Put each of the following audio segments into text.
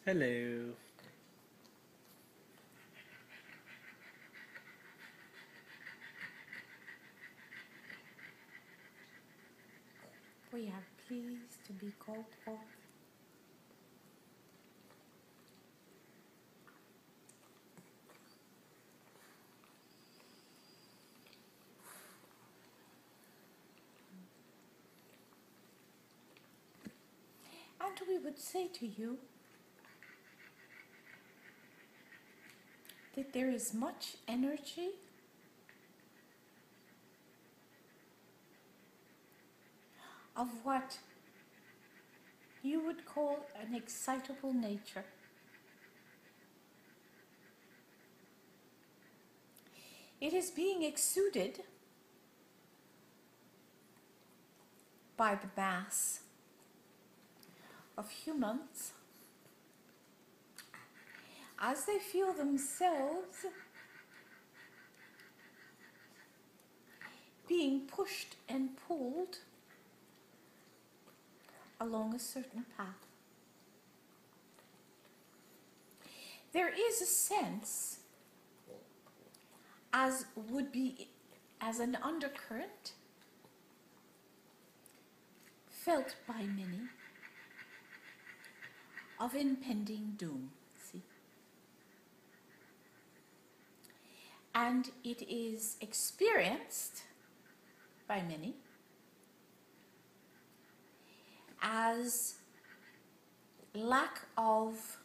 Hello. We are pleased to be called forth. And we would say to you that there is much energy of what you would call an excitable nature. It is being exuded by the mass of humans as they feel themselves being pushed and pulled along a certain path. There is a sense, as would be as an undercurrent felt by many, of impending doom. See? And it is experienced by many as lack of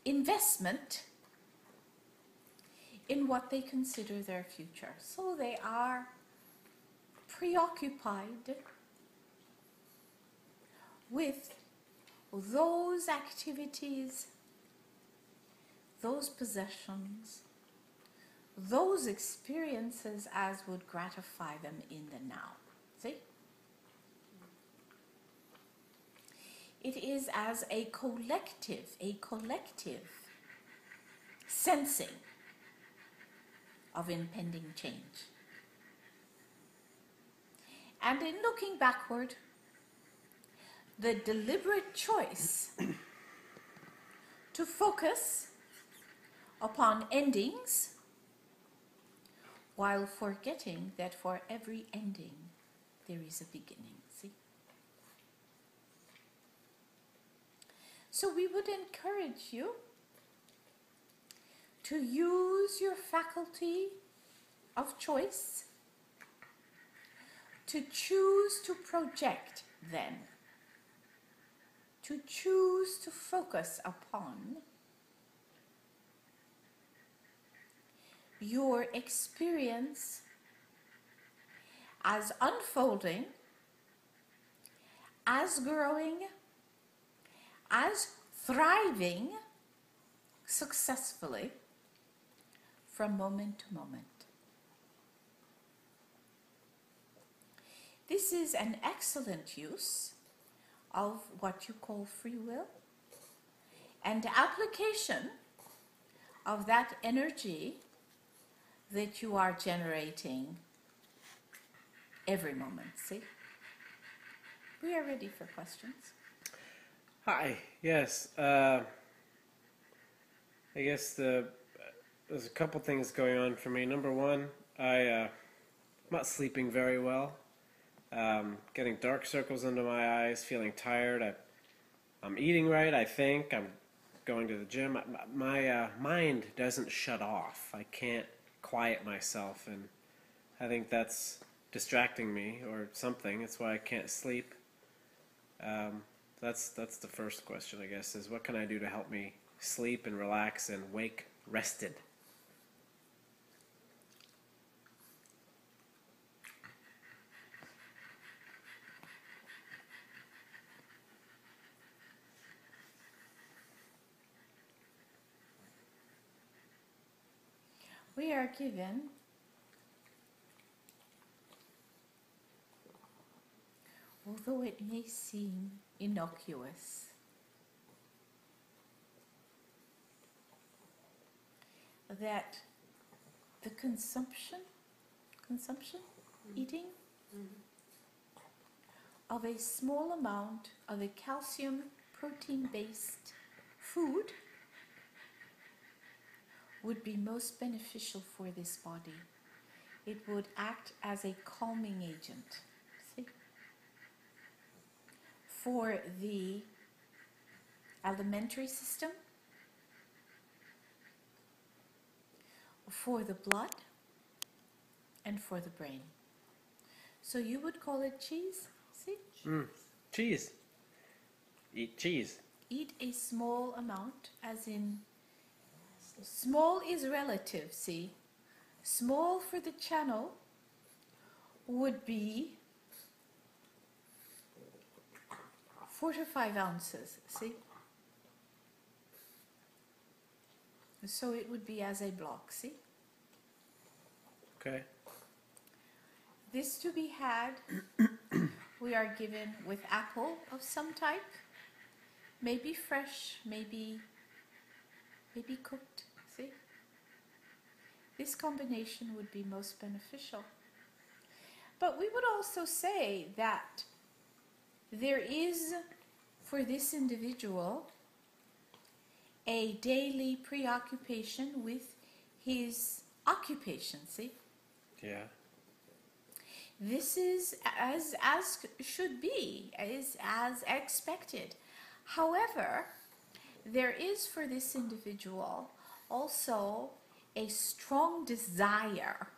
investment in what they consider their future. So they are preoccupied with those activities, those possessions, those experiences as would gratify them in the now. See? It is as a collective sensing of impending change. And in looking backward, the deliberate choice to focus upon endings while forgetting that for every ending there is a beginning. See? So we would encourage you to use your faculty of choice to choose to project then, to choose to focus upon your experience as unfolding, as growing, as thriving successfully from moment to moment. This is an excellent use of what you call free will and application of that energy that you are generating every moment. See? We are ready for questions. Hi. Yes. I guess there's a couple things going on for me. Number one, I'm not sleeping very well. Getting dark circles under my eyes, feeling tired. I'm eating right, I think. I'm going to the gym. My mind doesn't shut off. I can't quiet myself, and I think that's distracting me or something. That's why I can't sleep. That's the first question, I guess, is what can I do to help me sleep and relax and wake rested? We are given although it may seem innocuous, that the consumption, eating of a small amount of a calcium protein-based food would be most beneficial for this body. It would act as a calming agent. See? For the alimentary system, for the blood, and for the brain. So you would call it cheese? See? Cheese. Eat cheese. Eat a small amount, as in, small is relative, see? Small for the channel would be 4 to 5 ounces, see? So it would be as a block, see? Okay. This to be had, we are given with apple of some type, maybe fresh, maybe cooked, see? This combination would be most beneficial. But we would also say that there is, for this individual, a daily preoccupation with his occupation, see? Yeah. This is as should be, is as expected. However, there is for this individual also a strong desire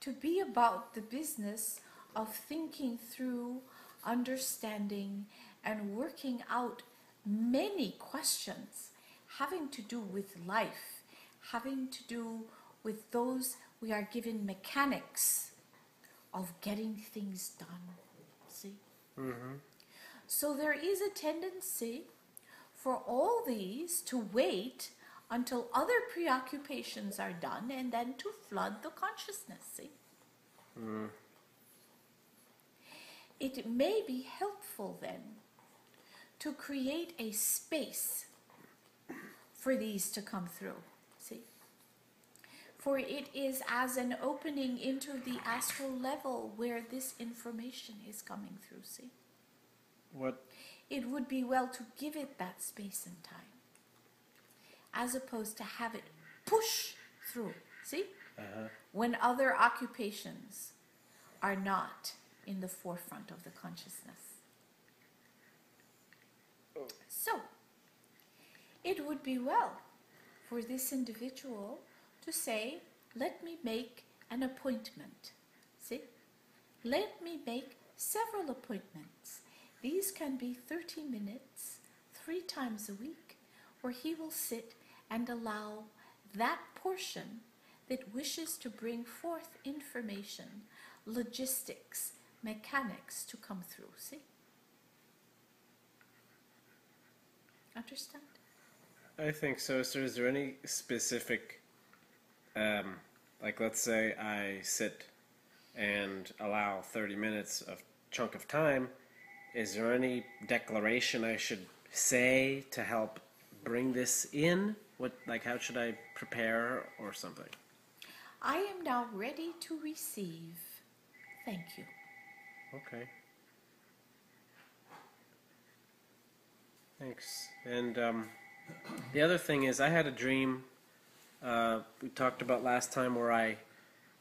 to be about the business of thinking through, understanding, and working out many questions having to do with life, having to do with those we are given mechanics of getting things done. See? Mm-hmm. So there is a tendency for all these to wait until other preoccupations are done and then to flood the consciousness. See? It may be helpful then to create a space for these to come through. See? For it is as an opening into the astral level where this information is coming through. See? What? It would be well to give it that space and time, as opposed to have it push through. See? When other occupations are not in the forefront of the consciousness. So, it would be well for this individual to say, let me make an appointment. See? Let me make several appointments. These can be 30 minutes, 3 times a week, where he will sit and allow that portion that wishes to bring forth information, logistics, mechanics to come through. See? Understand? I think so. So is there any specific, like let's say I sit and allow 30 minutes of chunk of time, is there any declaration I should say to help bring this in? What, like, how should I prepare or something? I am now ready to receive. Thank you. Okay. Thanks. And the other thing is, I had a dream we talked about last time where I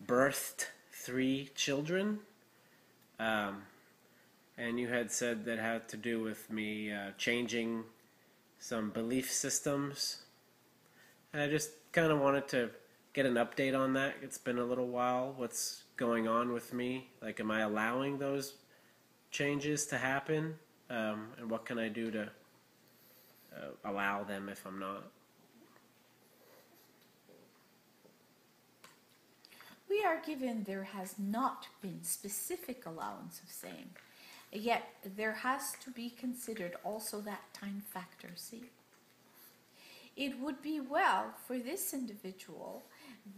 birthed 3 children. And you had said that had to do with me changing some belief systems. And I just kind of wanted to get an update on that. It's been a little while. What's going on with me? Like, am I allowing those changes to happen? And what can I do to allow them if I'm not? We are given there has not been specific allowance of same. Yet there has to be considered also that time factor, see? It would be well for this individual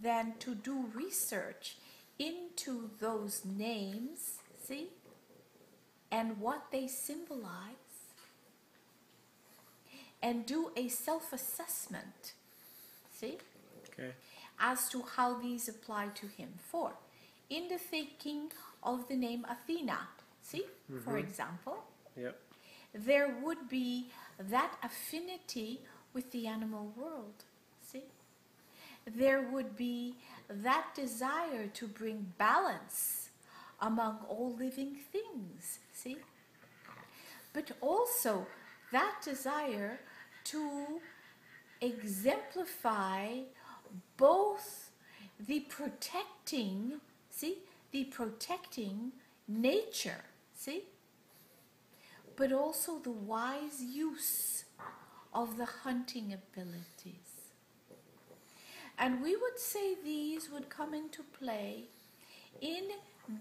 then to do research into those names, see? And what they symbolize. And do a self-assessment, see? Okay. As to how these apply to him. For, in the thinking of the name Athena, see, for example, Yep. there would be that affinity with the animal world. See? There would be that desire to bring balance among all living things. See? But also that desire to exemplify both the protecting, see, the protecting nature, see, but also the wise use of the hunting abilities. And we would say these would come into play in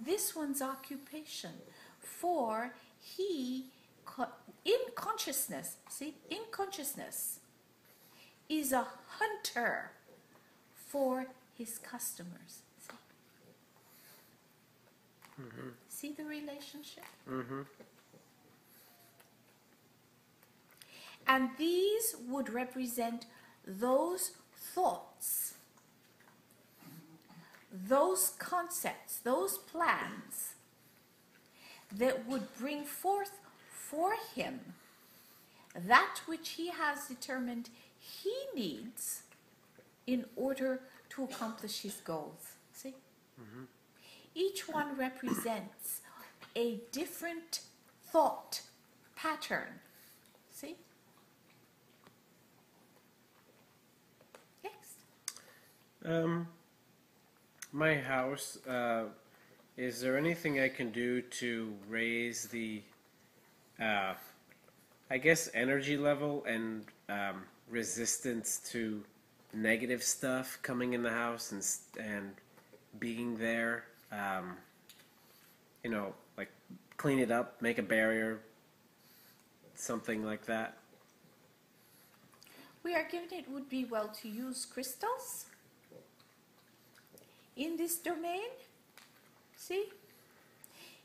this one's occupation, for he, in consciousness, see, in consciousness, is a hunter for his customers. See, see the relationship? And these would represent those thoughts, those concepts, those plans that would bring forth for him that which he has determined he needs in order to accomplish his goals. See? Each one represents a different thought pattern. See? Next. My house, is there anything I can do to raise the, I guess, energy level and resistance to negative stuff coming in the house and being there? You know, like clean it up, make a barrier, something like that. We are given it would be well to use crystals in this domain. See?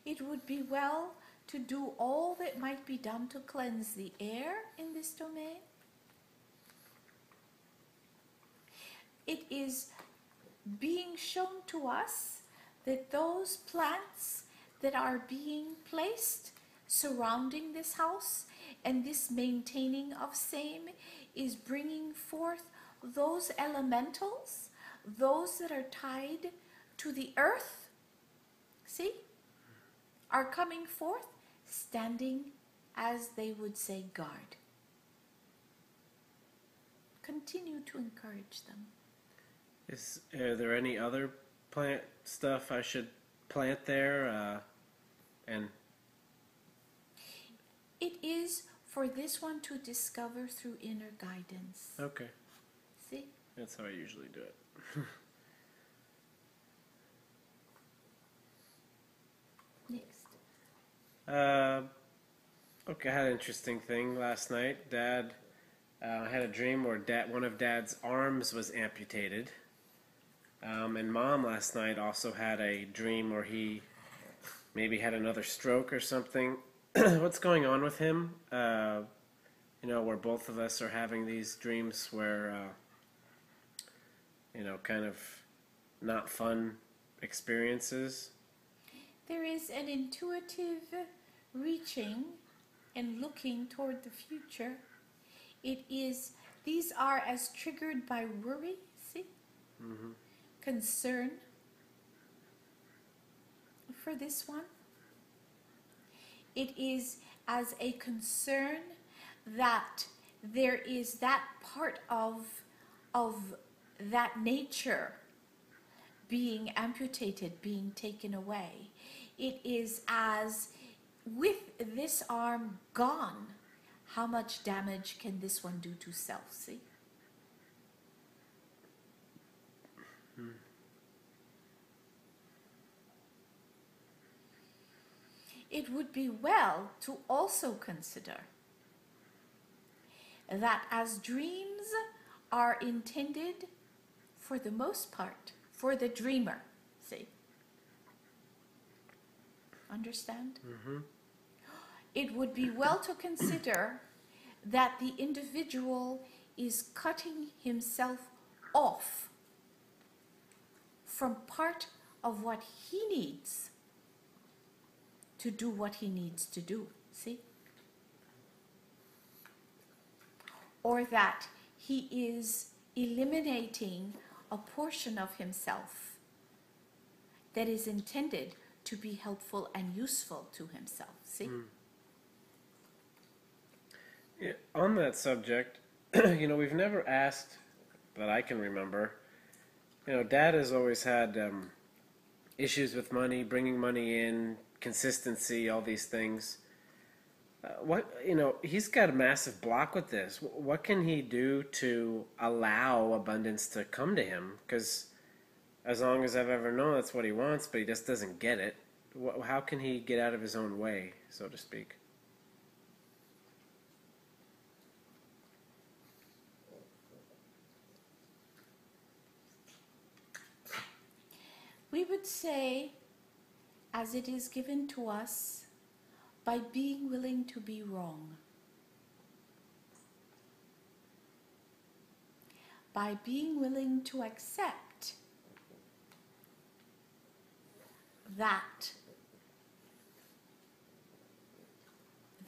It would be well to do all that might be done to cleanse the air in this domain. It is being shown to us that those plants that are being placed surrounding this house and this maintaining of same is bringing forth those elementals, those that are tied to the earth, see, are coming forth, standing as they would say guard. Continue to encourage them. Are there any other plant stuff I should plant there? And it is for this one to discover through inner guidance. okay, See? that's how I usually do it. Next. Okay, I had an interesting thing last night. Dad, I had a dream where one of Dad's arms was amputated. And Mom last night also had a dream where he maybe had another stroke or something. What's going on with him? You know, where both of us are having these dreams where, you know, kind of not fun experiences. There is an intuitive reaching and looking toward the future. These are as triggered by worry, see? Concern for this one. It is as a concern that there is that part of that nature being amputated, being taken away. It is as with this arm gone, how much damage can this one do to self, see? It would be well to also consider that as dreams are intended for the most part for the dreamer, see? Understand? It would be well to consider that the individual is cutting himself off from part of what he needs to do what he needs to do, see? or that he is eliminating a portion of himself that is intended to be helpful and useful to himself. See? Yeah, on that subject, we've never asked that I can remember. Dad has always had issues with money, bringing money in, consistency, all these things. He's got a massive block with this. What can he do to allow abundance to come to him? Because as long as I've ever known, that's what he wants, but he just doesn't get it. How can he get out of his own way, so to speak? We would say, as it is given to us, by being willing to be wrong. By being willing to accept that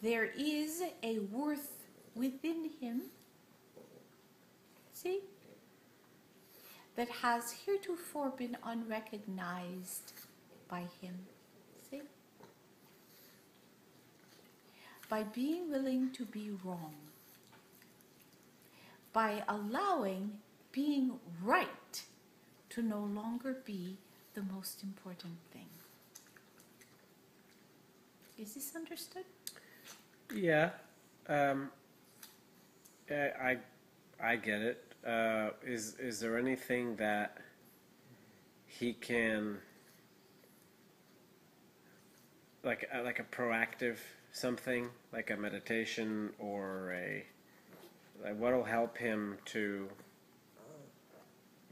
there is a worth within him, see, that has heretofore been unrecognized by him, see? By being willing to be wrong, by allowing being right to no longer be the most important thing. Is this understood? Yeah, I get it. Is there anything that he can, like a proactive something, like a meditation or what'll help him to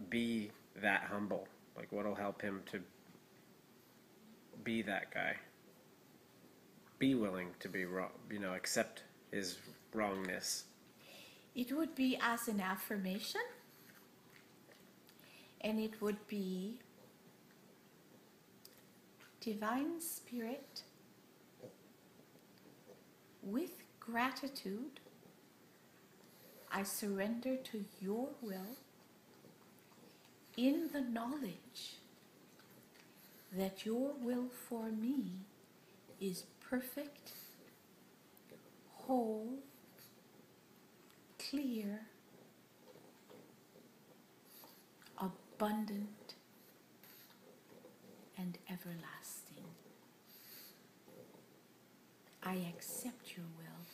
be that humble? Like what'll help him to be that guy? Be willing to be wrong, accept his wrongness. It would be as an affirmation, and it would be, Divine Spirit, with gratitude, I surrender to your will in the knowledge that your will for me is perfect, whole, clear, abundant, and everlasting. I accept your will.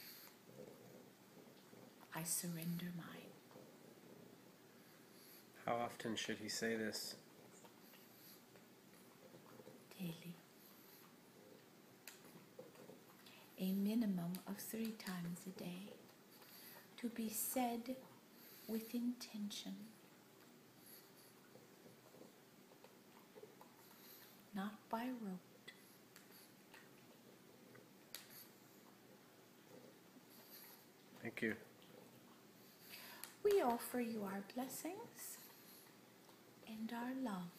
I surrender mine. How often should he say this? Daily. A minimum of 3 times a day, to be said with intention, not by rote. Thank you. We offer you our blessings and our love,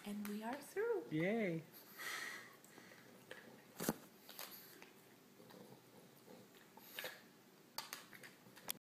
and we are through. Yay.